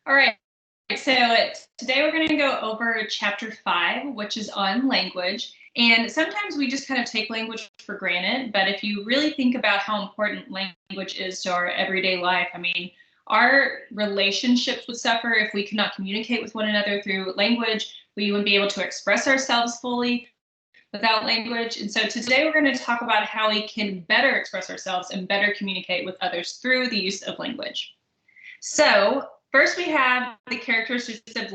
All right, so today we're going to go over chapter 5, which is on language. And sometimes we just kind of take language for granted, but if you really think about how important language is to our everyday life, I mean, our relationships would suffer if we could not communicate with one another through language. We wouldn't be able to express ourselves fully without language. And so today we're going to talk about how we can better express ourselves and better communicate with others through the use of language. So first we have the characteristics of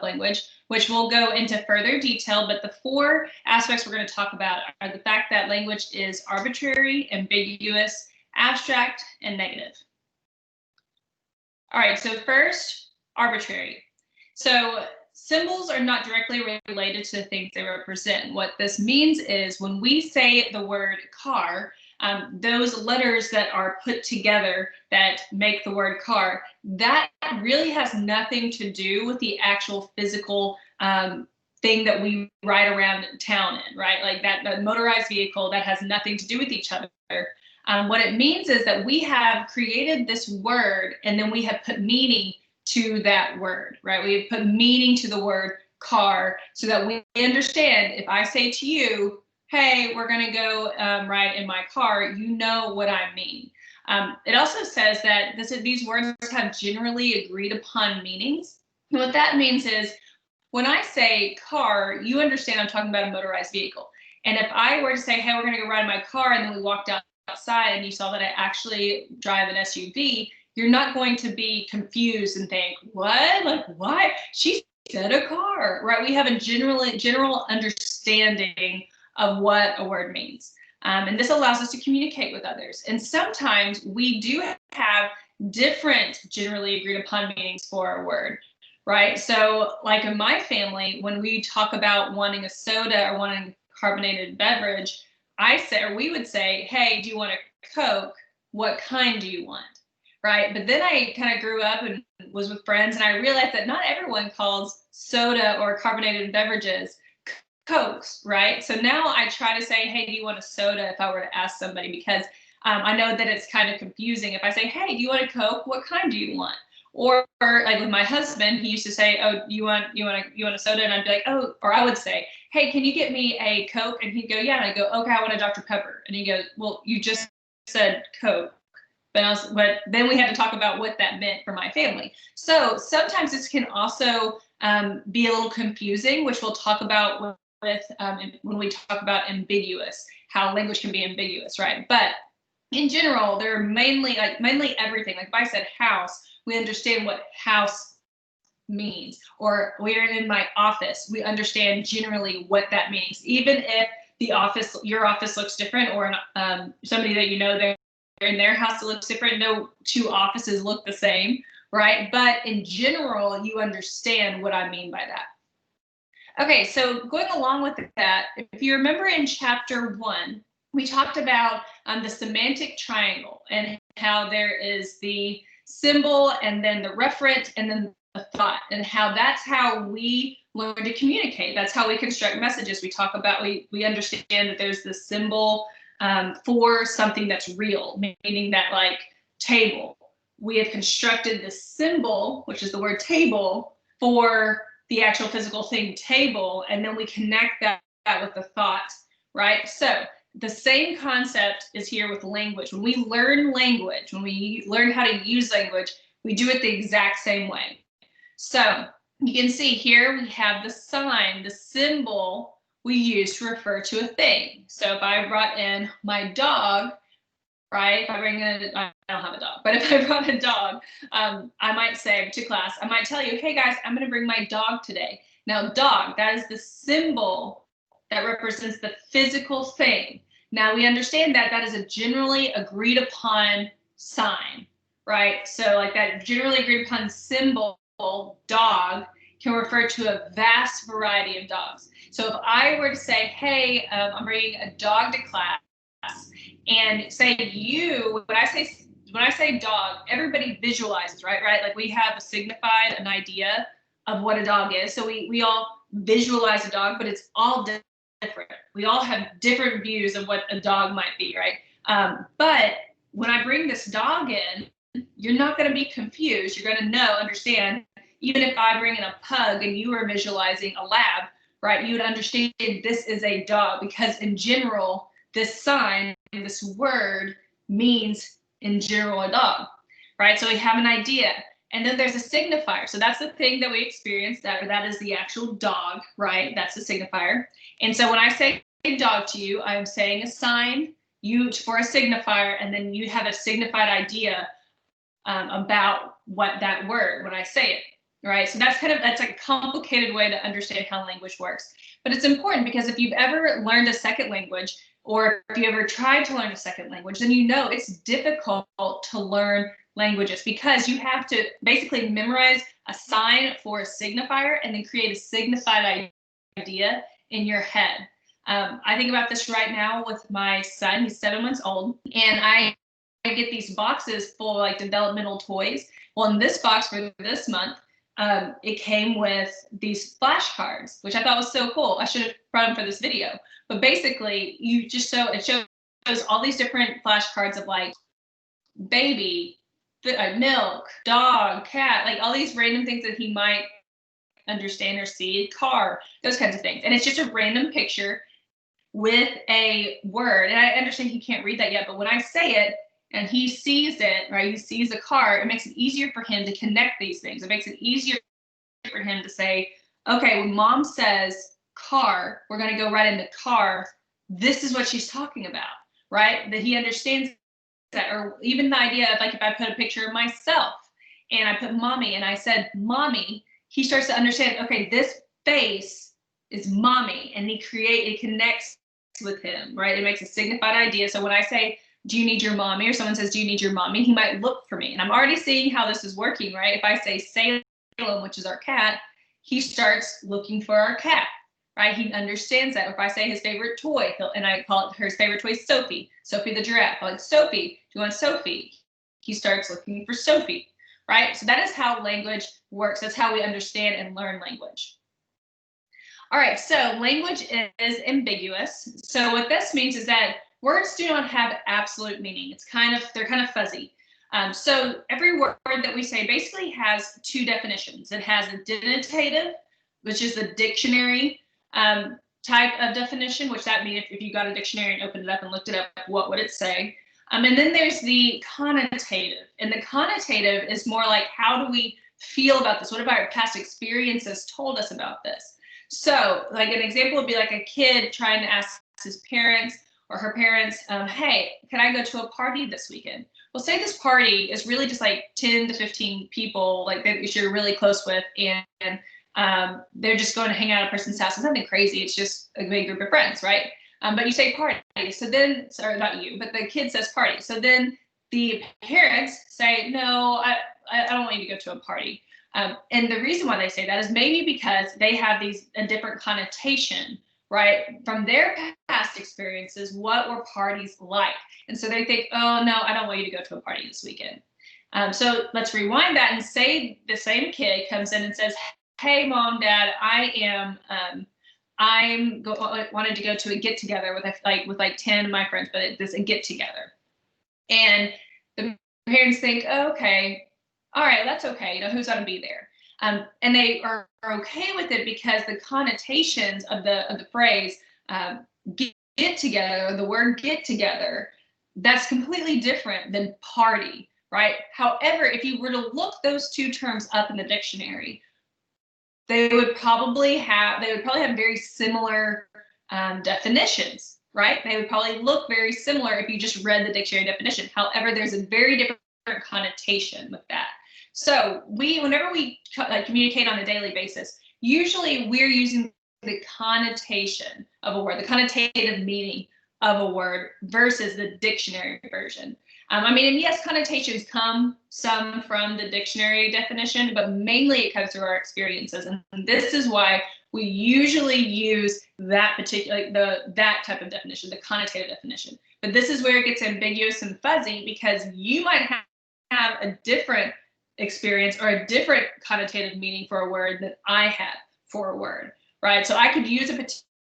language, which we'll go into further detail, but the 4 aspects we're going to talk about are the fact that language is arbitrary, ambiguous, abstract, and negative. All right, so first, arbitrary. So symbols are not directly related to the things they represent. What this means is when we say the word car, those letters that are put together that make the word car, that really has nothing to do with the actual physical thing that we ride around town in, right? Like that motorized vehicle, that has nothing to do with each other. What it means is that we have created this word and then we have put meaning to that word, right? We have put meaning to the word car so that we understand if I say to you, hey, we're going to go ride in my car, you know what I mean. It also says that these words have generally agreed upon meanings. And what that means is when I say car, you understand I'm talking about a motorized vehicle. And if I were to say, hey, we're going to go ride in my car, and then we walked outside and you saw that I actually drive an SUV, you're not going to be confused and think, what? Like, what? She said a car, right? We have a general understanding of what a word means. And this allows us to communicate with others. And sometimes we do have different generally agreed upon meanings for a word, right? So like in my family, when we talk about wanting a soda or wanting a carbonated beverage, we would say, hey, do you want a Coke? What kind do you want? Right? But then I kind of grew up and was with friends, and I realized that not everyone calls soda or carbonated beverages Cokes, right? So now I try to say, hey, do you want a soda if I were to ask somebody, because I know that it's kind of confusing. If I say, hey, do you want a Coke? What kind do you want? Or like with my husband, he used to say, oh, you want a soda? And I'd be like, oh, or I would say, hey, can you get me a Coke? And he'd go, yeah. And I go, okay, I want a Dr. Pepper. And he goes, well, you just said Coke. But then we had to talk about what that meant for my family. So sometimes this can also be a little confusing, which we'll talk about when we talk about ambiguous, how language can be ambiguous, right? But in general, they're mainly everything. Like if I said house, we understand what house means. Or we're in my office, we understand generally what that means. Even if your office looks different, or somebody that you know, they're in their house, it looks different. No 2 offices look the same, right? But in general, you understand what I mean by that. Okay, so going along with that, if you remember in chapter 1, we talked about the semantic triangle and how there is the symbol and then the referent and then the thought, and how that's how we learn to communicate. That's how we construct messages. We talk about, we understand that there's the symbol for something that's real, meaning that like table. We have constructed the symbol, which is the word table, for the actual physical thing, table, and then we connect that with the thought, right? So the same concept is here with language. When we learn language, when we learn how to use language, we do it the exact same way. So you can see here we have the sign, the symbol we use to refer to a thing. So if I brought in my dog, right? I don't have a dog, but if I brought a dog, I might say to class, I might tell you, hey guys, I'm going to bring my dog today. Now, dog, that is the symbol that represents the physical thing. Now we understand that that is a generally agreed upon sign, right? So like that generally agreed upon symbol, dog, can refer to a vast variety of dogs. So if I were to say, hey, I'm bringing a dog to class, and say when I say dog, everybody visualizes, right? Like we have signified an idea of what a dog is. So we all visualize a dog, but it's all different. We all have different views of what a dog might be, right? But when I bring this dog in, you're not going to be confused. You're going to understand, even if I bring in a pug and you are visualizing a lab, right? You would understand this is a dog, because in general, this sign, this word means in general a dog, right? So we have an idea. And then there's a signifier. So that's the thing that we experience, that is the actual dog, right? That's the signifier. And so when I say dog to you, I'm saying a sign for a signifier, and then you have a signified idea about what that word when I say it, right? So that's a complicated way to understand how language works. But it's important, because if you've ever learned a second language, or if you ever tried to learn a second language, then you know it's difficult to learn languages, because you have to basically memorize a sign for a signifier and then create a signified idea in your head. I think about this right now with my son. He's 7 months old, and I get these boxes full of like developmental toys. Well, in this box for this month, it came with these flashcards, which I thought was so cool. I should have brought them for this video. But basically, it shows all these different flashcards of like baby, milk, dog, cat, like all these random things that he might understand or see, car, those kinds of things. And it's just a random picture with a word. And I understand he can't read that yet, but when I say it and he sees it, right, he sees a car, it makes it easier for him to connect these things. It makes it easier for him to say, okay, when mom says car, we're going to go right into car. This is what she's talking about, right? That he understands that. Or even the idea of like, if I put a picture of myself and I put mommy and I said mommy, he starts to understand, okay, this face is mommy, and it connects with him, right? It makes a signified idea. So when I say, do you need your mommy? Or someone says, do you need your mommy? He might look for me. And I'm already seeing how this is working, right? If I say Salem, which is our cat, he starts looking for our cat, right? He understands that. If I say his favorite toy, and I call it, his favorite toy is Sophie. Sophie the giraffe. I'm like, Sophie, do you want Sophie? He starts looking for Sophie, right? So that is how language works. That's how we understand and learn language. All right, so language is ambiguous. So what this means is that words do not have absolute meaning. They're kind of fuzzy. So every word that we say basically has two definitions. It has a denotative, which is the dictionary type of definition, which that means if you got a dictionary and opened it up and looked it up, what would it say? And then there's the connotative. And the connotative is more like, how do we feel about this? What have our past experiences told us about this? So like an example would be like a kid trying to ask his parents or her parents, hey, can I go to a party this weekend? Well, say this party is really just like 10 to 15 people, like that you're really close with, and they're just going to hang out at a person's house. It's nothing crazy. It's just a big group of friends, right? But you say party. So then, sorry, not you, but the kid says party. So then the parents say, no, I don't want you to go to a party. And the reason why they say that is maybe because they have a different connotation, right? From their past experiences, what were parties like? And so they think, oh, no, I don't want you to go to a party this weekend. So let's rewind that and say the same kid comes in and says, hey, mom, dad, wanted to go to a get together with like 10 of my friends, but it's a get together. And the parents think, oh, okay, all right, that's okay. Who's going to be there? And they are okay with it because the connotations of the phrase get together, the word get together, that's completely different than party, right? However, if you were to look those two terms up in the dictionary, they would probably have very similar definitions, right? They would probably look very similar if you just read the dictionary definition. However, there's a very different connotation with that. So whenever we communicate on a daily basis, usually we're using the connotation of a word, the connotative meaning of a word versus the dictionary version. And yes, connotations come some from the dictionary definition, but mainly it comes through our experiences. And this is why we usually use that particular, that type of definition, the connotative definition. But this is where it gets ambiguous and fuzzy, because you might have a different experience or a different connotative meaning for a word than I had for a word, right? So I could use a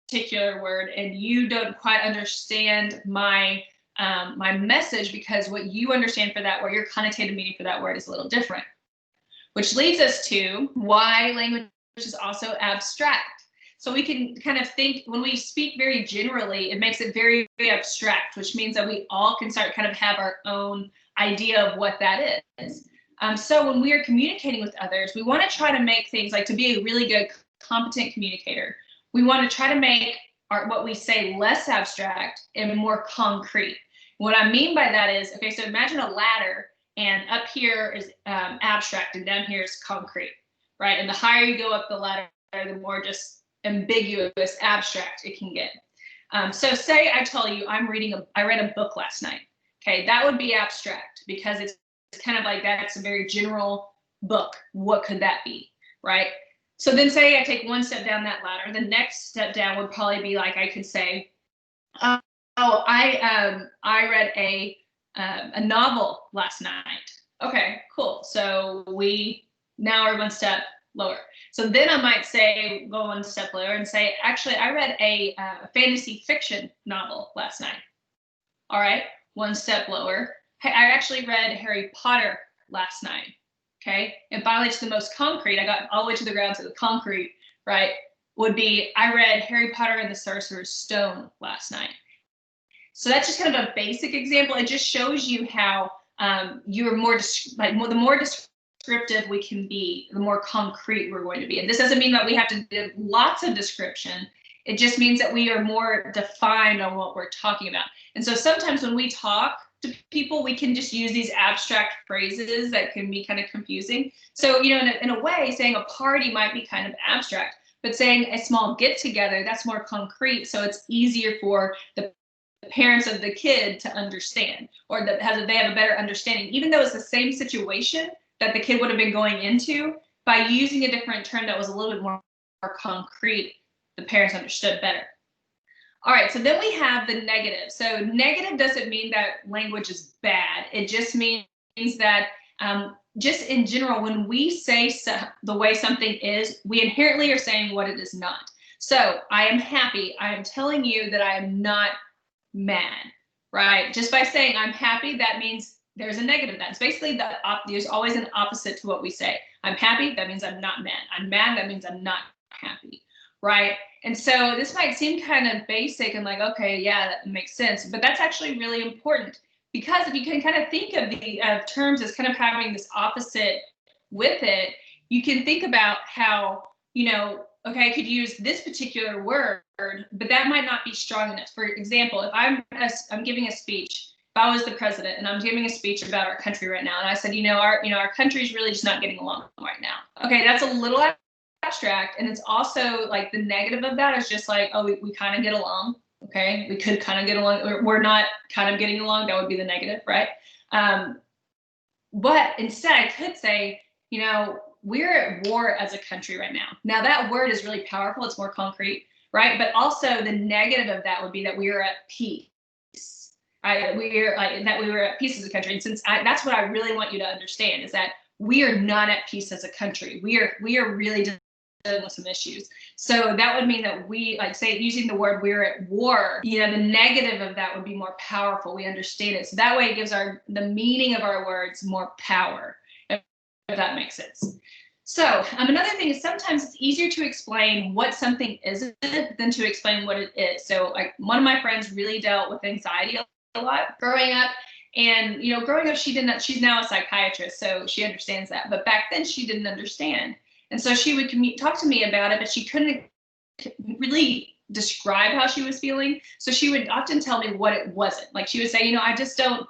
particular word and you don't quite understand my my message, because what you understand for that word, your connotative meaning for that word is a little different. Which leads us to why language is also abstract. So we can kind of think, when we speak very generally, it makes it very, very abstract, which means that we all can start kind of have our own idea of what that is. So when we are communicating with others, we want to try to make things like, to be a really good, competent communicator, we want to try to make what we say less abstract and more concrete. What I mean by that is, okay, so imagine a ladder, and up here is abstract and down here is concrete, right? And the higher you go up the ladder, the more just ambiguous, abstract it can get. So say I tell you I read a book last night. Okay, that would be abstract because it's kind of like that. It's a very general book. What could that be, right? So then say I take one step down that ladder. The next step down would probably be like, I could say, I read a novel last night. Okay, cool. So we now are one step lower. So then I might say, go one step lower and say, actually, I read a fantasy fiction novel last night. All right, one step lower. Hey, I actually read Harry Potter last night. Okay, and finally to the most concrete, I got all the way to the ground to the concrete, right, would be, I read Harry Potter and the Sorcerer's Stone last night. So that's just kind of a basic example. It just shows you how you're the more descriptive we can be, the more concrete we're going to be. And this doesn't mean that we have to give lots of description. It just means that we are more defined on what we're talking about. And so sometimes when we talk to people, we can just use these abstract phrases that can be kind of confusing. So, you know, in a way, saying a party might be kind of abstract, but saying a small get together, that's more concrete. So it's easier for the parents of the kid to understand, or that they have a better understanding, even though it's the same situation that the kid would have been going into. By using a different term that was a little bit more concrete, the parents understood better. All right, so then we have the negative. So negative doesn't mean that language is bad. It just means that just in general, when we say the way something is, we inherently are saying what it is not. So I am happy. I am telling you that I am not mad, right? Just by saying I'm happy, that means there's a negative. That's basically there's always an opposite to what we say. I'm happy, that means I'm not mad. I'm mad, that means I'm not happy, right? And so this might seem kind of basic and like, okay, yeah, that makes sense, but that's actually really important, because if you can kind of think of the terms as kind of having this opposite with it, you can think about how, you know, okay, I could use this particular word, but that might not be strong enough. For example, if I'm giving a speech, if I was the president and I'm giving a speech about our country right now, and I said, our country is really just not getting along right now. Okay, that's a little abstract, and it's also like the negative of that is just like, oh, we kind of get along. Okay, we could kind of get along, or we're not kind of getting along. That would be the negative, right? But instead, I could say, we're at war as a country right now. Now that word is really powerful. It's more concrete, right? But also the negative of that would be that we are at peace. Right? We are at peace as a country. And since that's what I really want you to understand, is that we are not at peace as a country. We are really dealing with some issues. So that would mean that we, like, say, using the word we're at war, the negative of that would be more powerful. We understand it. So that way it gives the meaning of our words more power, if that makes sense. So another thing is sometimes it's easier to explain what something isn't than to explain what it is. So like one of my friends really dealt with anxiety a lot growing up. And, growing up, she's now a psychiatrist, so she understands that. But back then she didn't understand. And so she would talk to me about it, but she couldn't really describe how she was feeling. So she would often tell me what it wasn't. Like she would say, I just don't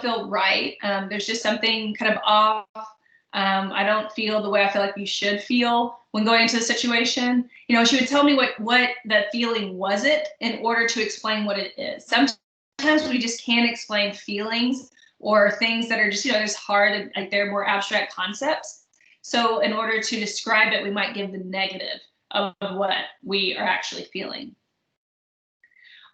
feel right. There's just something kind of off. I don't feel the way I feel like you should feel when going into the situation. She would tell me what the feeling wasn't in order to explain what it is. Sometimes we just can't explain feelings or things that are just, just hard, like they're more abstract concepts. So in order to describe it, we might give the negative of what we are actually feeling.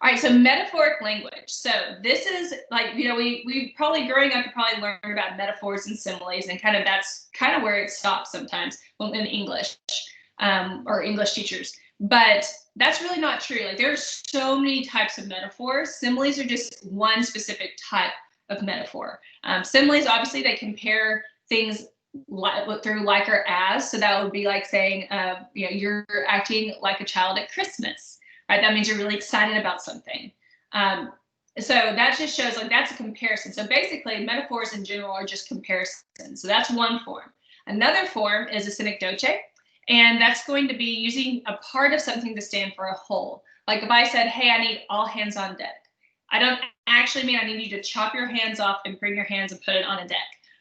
All right, so metaphoric language. So this is like, we probably growing up, you probably learned about metaphors and similes, and that's where it stops sometimes in English or English teachers. But that's really not true. Like there's so many types of metaphors. Similes are just one specific type of metaphor. Similes, obviously, they compare things through like or as. So that would be like saying, you're acting like a child at Christmas, right? That means you're really excited about something. So that just shows like that's a comparison. So basically, metaphors in general are just comparisons. So that's one form. Another form is a synecdoche, and that's going to be using a part of something to stand for a whole. Like if I said, hey, I need all hands on deck, I don't actually mean I need you to chop your hands off and bring your hands and put it on a deck,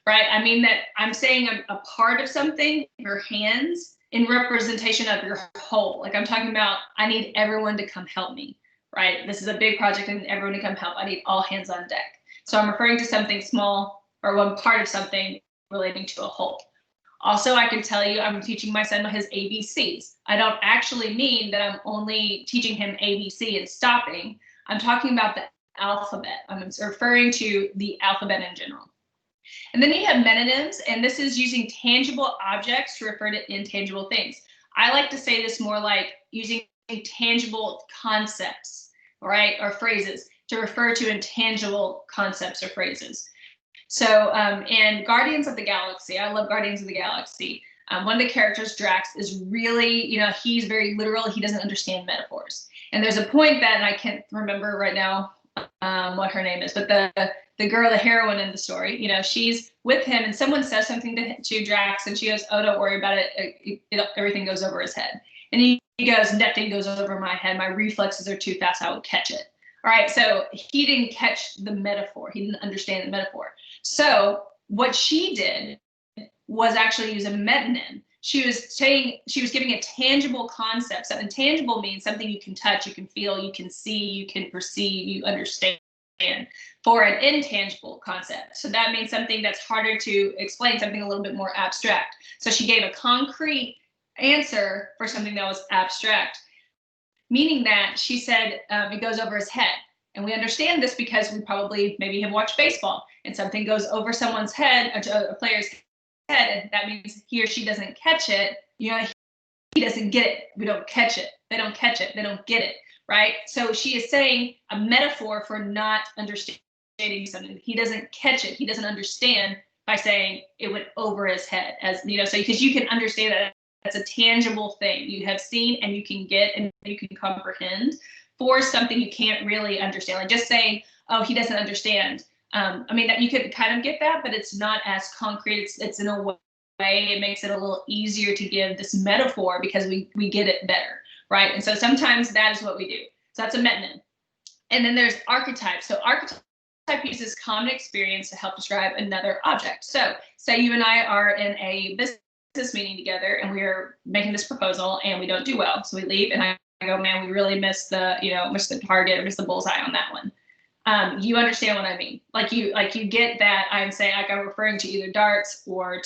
right? I mean that I'm saying a part of something, your hands, in representation of your whole. Like I'm talking about, I need everyone to come help me, right? This is a big project and everyone to come help. I need all hands on deck. So I'm referring to something small or one part of something relating to a whole. Also, I can tell you I'm teaching my son his ABCs. I don't actually mean that I'm only teaching him ABC and stopping. I'm talking about the alphabet. I'm referring to the alphabet in general. And then you have metonyms, and this is using tangible objects to refer to intangible things. I like to say this more like using tangible concepts, right, or phrases to refer to intangible concepts or phrases. So in Guardians of the Galaxy, I love Guardians of the Galaxy. One of the characters, Drax, is really, he's very literal. He doesn't understand metaphors. And there's a point that, and I can't remember right now what her name is, but the girl, the heroine in the story, she's with him and someone says something to Drax and she goes, oh, don't worry about it. Everything goes over his head. And he goes, nothing goes over my head. My reflexes are too fast. I will catch it. All right. So he didn't catch the metaphor. He didn't understand the metaphor. So what she did was actually use a metonym. She was giving a tangible concept. So intangible means something you can touch, you can feel, you can see, you can perceive, you understand, for an intangible concept. So that means something that's harder to explain, something a little bit more abstract. So she gave a concrete answer for something that was abstract, meaning that she said it goes over his head. And we understand this because we probably maybe have watched baseball and something goes over someone's head, a player's head, and that means he or she doesn't catch it. He doesn't get it. We don't catch it. They don't catch it. They don't get it, right? So she is saying a metaphor for not understanding something. He doesn't catch it. He doesn't understand by saying it went over his head, so because you can understand that that's a tangible thing you have seen and you can get and you can comprehend for something you can't really understand. Like just saying, oh, he doesn't understand. That you could kind of get that, but it's not as concrete. It's in a way, it makes it a little easier to give this metaphor because we get it better, right? And so sometimes that is what we do. So that's a metonym. And then there's archetypes. So archetype uses common experience to help describe another object. So say you and I are in a business meeting together and we're making this proposal and we don't do well. So we leave and I go, man, we really missed the target or missed the bullseye on that one. You understand what I mean? Like you get that I'm saying, like I'm referring to either darts or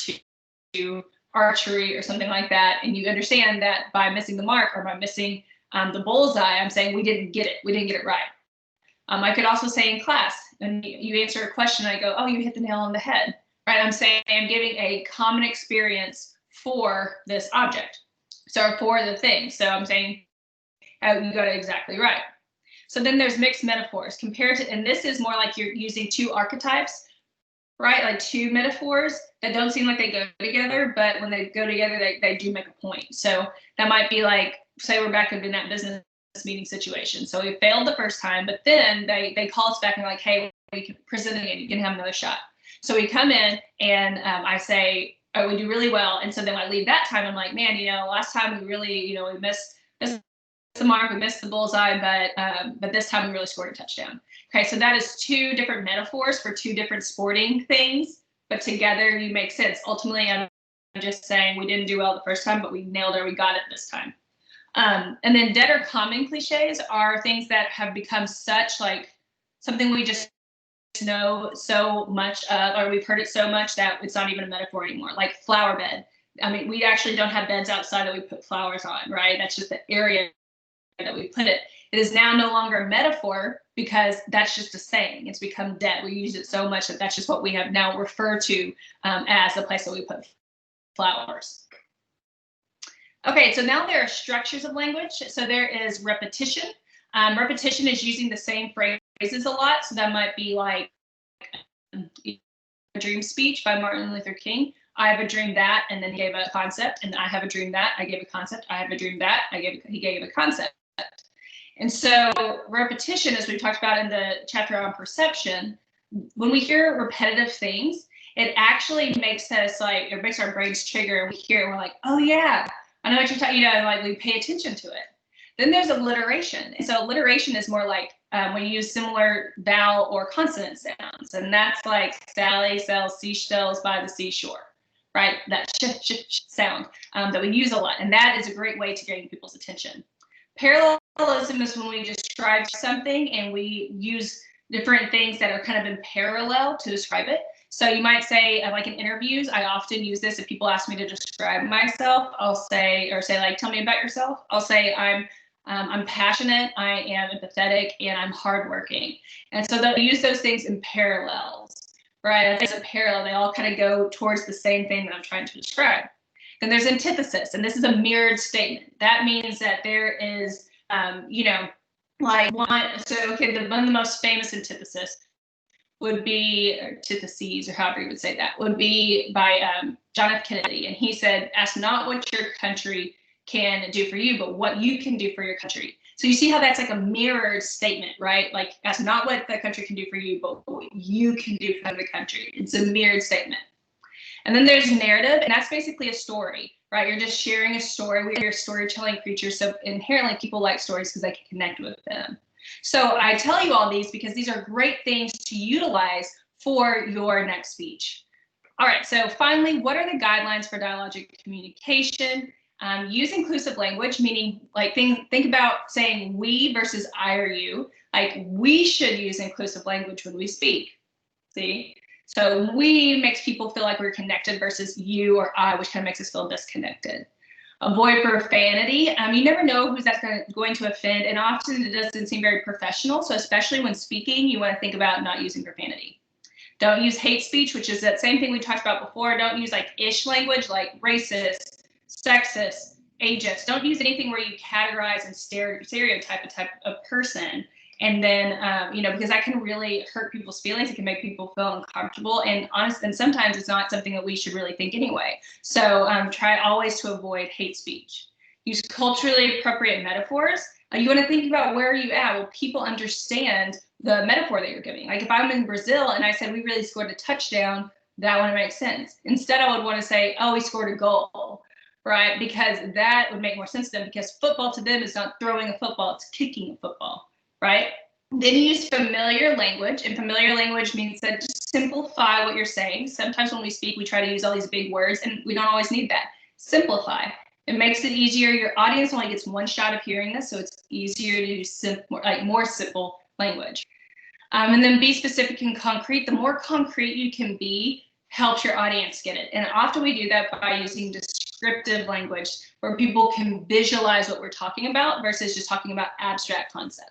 to archery or something like that. And you understand that by missing the mark or by missing the bullseye, I'm saying we didn't get it. We didn't get it right. I could also say in class, and you answer a question, I go, oh, you hit the nail on the head, right? I'm saying I'm giving a common experience for this object. So for the thing. So I'm saying, oh, you got it exactly right. So then there's mixed metaphors compared to, and this is more like you're using two archetypes, right? Like two metaphors that don't seem like they go together, but when they go together, they do make a point. So that might be like, say we're back in that business meeting situation. So we failed the first time, but then they call us back and like, hey, we can present again, you can have another shot. So we come in and I say, oh, we do really well. And so then I leave that time, I'm like, man, last time we really, we missed the mark, we missed the bullseye, but this time we really scored a touchdown. Okay, so that is two different metaphors for two different sporting things, but together you make sense. Ultimately, I'm just saying we didn't do well the first time, but we nailed it, we got it this time. And then dead or common cliches are things that have become such like something we just know so much or we've heard it so much that it's not even a metaphor anymore, like flower bed. We actually don't have beds outside that we put flowers on, right? That's just the area that we put it. It is now no longer a metaphor because that's just a saying. It's become dead. We use it so much that that's just what we have now referred to as the place that we put flowers. Okay, so now there are structures of language. So there is repetition. Repetition is using the same phrases a lot. So that might be like a dream speech by Martin Luther King. I have a dream that, and then he gave a concept, and I have a dream that, I gave a concept. I have a dream that, he gave a concept. And so repetition, as we talked about in the chapter on perception, when we hear repetitive things, it actually makes us like, it makes our brains trigger, and we hear it, and we're like, oh yeah, I know what you're talking, like we pay attention to it. Then there's alliteration. And so alliteration is more like when you use similar vowel or consonant sounds. And that's like Sally sells seashells by the seashore, right? That sh sound that we use a lot. And that is a great way to gain people's attention. Parallelism is when we describe something and we use different things that are kind of in parallel to describe it. So you might say, like in interviews, I often use this if people ask me to describe myself. I'll say, like, tell me about yourself. I'll say, I'm passionate, I am empathetic, and I'm hardworking. And so they'll use those things in parallels, right? As a parallel, they all kind of go towards the same thing that I'm trying to describe. Then there's antithesis, and this is a mirrored statement. That means that there is, like one. So okay, one of the most famous antithesis would be, or antitheses, or however you would say that, would be by John F. Kennedy, and he said, "Ask not what your country can do for you, but what you can do for your country." So you see how that's like a mirrored statement, right? Like, that's not what the country can do for you, but what you can do for the country. It's a mirrored statement. And then there's narrative, and that's basically a story, right? You're just sharing a story. We're storytelling creatures, so inherently people like stories because they can connect with them. So I tell you all these because these are great things to utilize for your next speech. All right, so finally, what are the guidelines for dialogic communication? Use inclusive language, meaning like think about saying we versus I or you. Like, we should use inclusive language when we speak. See? So we makes people feel like we're connected versus you or I, which kind of makes us feel disconnected. Avoid profanity. You never know who's that's going to offend, and often it doesn't seem very professional. So especially when speaking, you want to think about not using profanity. Don't use hate speech, which is that same thing we talked about before. Don't use like ish language, like racist, sexist, ageist. Don't use anything where you categorize and stereotype a type of person. And then, because that can really hurt people's feelings. It can make people feel uncomfortable. And honestly, and sometimes it's not something that we should really think anyway. So try always to avoid hate speech. Use culturally appropriate metaphors. You want to think about where you at. Will people understand the metaphor that you're giving? Like if I'm in Brazil and I said we really scored a touchdown, that wouldn't make sense. Instead, I would want to say, oh, we scored a goal, right? Because that would make more sense to them, because football to them is not throwing a football, it's kicking a football, right? Then use familiar language, and familiar language means that just simplify what you're saying. Sometimes when we speak, we try to use all these big words, and we don't always need that. Simplify. It makes it easier. Your audience only gets one shot of hearing this, so it's easier to use more simple language. And then be specific and concrete. The more concrete you can be, helps your audience get it. And often we do that by using descriptive language, where people can visualize what we're talking about versus just talking about abstract concepts.